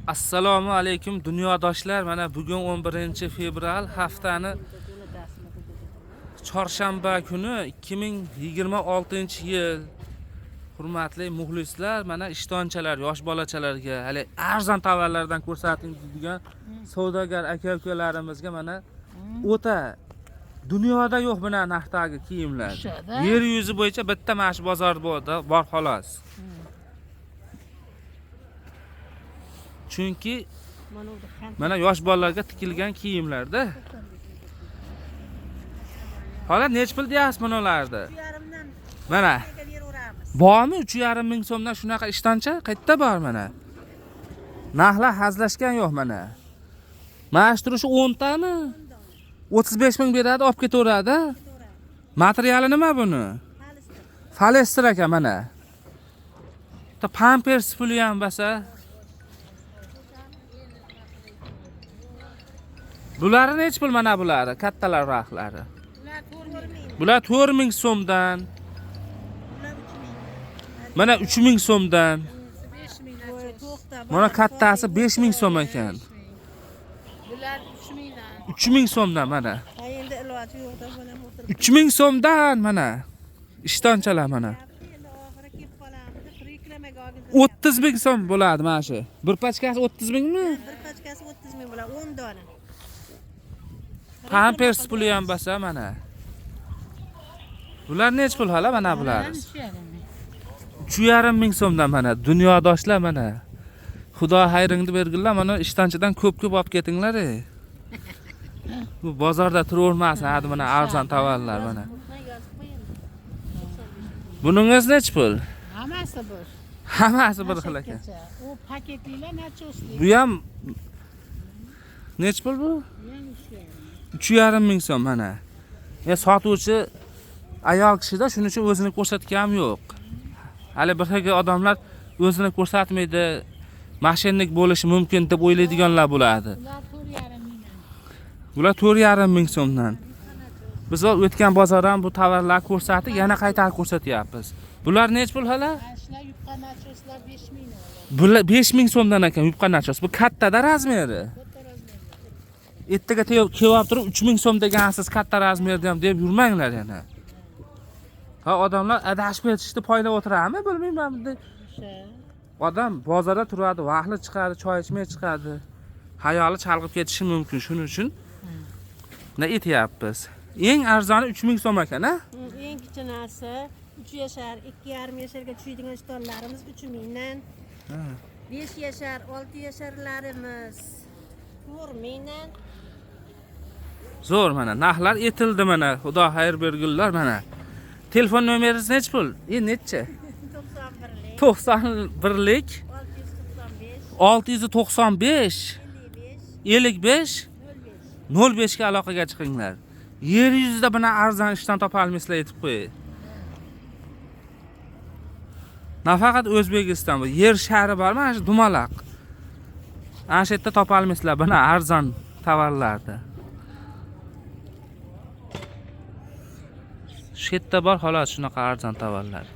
Assalomu alaykum dunyodoshlar. Mana bugun 11-fevral haftani chorshanba kuni 2026-yil. Hurmatli muxlislar, mana ishtonchalar, yosh bolachalarga, hali arzon tovarlardan ko'rsating degan savdogar aka-ukalarimizga mana o'ta dunyoda yo'q buna narxdagi kiyimlar. Yer yuzi bo'yicha bitta mana shu bozorda bor xolos. Chunki mana yosh bolalarga tikilgan kiyimlarda. Hala nech pul deyapsiz bunalarda? 3,5 Mana bormi 3,5 ming so'mdan shunaqa ishtoncha? Qayerda bor mana? Narxlar hazlashgan yo'q mana. Mana shu turishi 10 tami? 35 ming beradi, olib ketaveradi. Materiali nima buni? Falester ekan mana. Ta pampers puli ham basa. Bular nech pul mana bular? Kattalar raqlari. Bular 4 ming so'mdan. Mana 3 ming so'mdan. Mana kattasi 5 ming so'm ekan. Bular 3 mingdan. 3 ming so'mdan mana. Endi iloji yo'qda buni o'tirib. 3 ming so'mdan mana. Ishtonchalar mana. Endi oxiri kelib qolamiz. Reklamaga olgin. 30 ming so'm bo'ladi mana shu. Bir pachkasi 30 mingmi? Bir pachkasi 30 ming bo'ladi, 10 dona. Pampers puli ham basa mana. Bular nech pul hala mana bular? 3,5 ming so'mdan mana. Dunyodoshlar mana. Xudo xayringni berginlar, mana ishtonchadan ko'p-ko'p olib ketinglar. Bu bozorda turavermasin, hadi mana arzon tovarlar mana. Buningiz nech pul? Hammasi bir. Hammasi bir xil ekan. U paketlilar nachosli. Bu ham nech pul bu? 3,5 ming so'm mana. Sotuvchi ayol kishida shuning uchun o'zini ko'rsatgan yo'q. Hali bir xil odamlar o'zini ko'rsatmaydi, mashinnik bo'lishi mumkin deb o'ylaydiganlar bo'ladi. Bular 4,5 ming so'mdan. Biz o'tgan bozordan bu tovarlar ko'rsatib, yana qaytarib ko'rsatyapmiz. Bular nech pul hala? Ashlar yupqa nachoslar 5 ming. Bular 5 ming so'mdan ekan yupqa nachos. Bu katta razmeri. Ertaga kelib turib 3 ming so'm degansiz katta razmerda ham deb yurmanglar yana. Ha odamlar adashib ketishdi, poylab o'tirami, bilmayman bunda. Odam bozorda turadi, vaqtli chiqadi, choy ichmay chiqadi. Hayoli chalg'ib ketishi mumkin, shuning uchun nima aytyapmiz? Eng arzoni 3 ming so'm ekan, ha? Eng kichkinasi 3 yashar, 2,5 yasharga tushadigan ishtonlarimiz 3 mingdan. 5 yashar, 6 yasharlarimiz 4 mingdan. Zo'r mana, narxlar etildi mana. Xudo xayr bergunlar mana. Telefon nomeringiz nech pul? Necha? 91lik 695 55 05 ga aloqaga chiqinglar. Yer yuzida buni arzon ishdan topa olmaysizlar aytib qo'y. Nafaqat O'zbekiston bu, yer shahri bormi? Mana shu Dumaloq. Ana shu yerda topa olmaysizlar buni arzon tovarlarda. Shu yerda bor xolos shunaqa arzon tovarlar.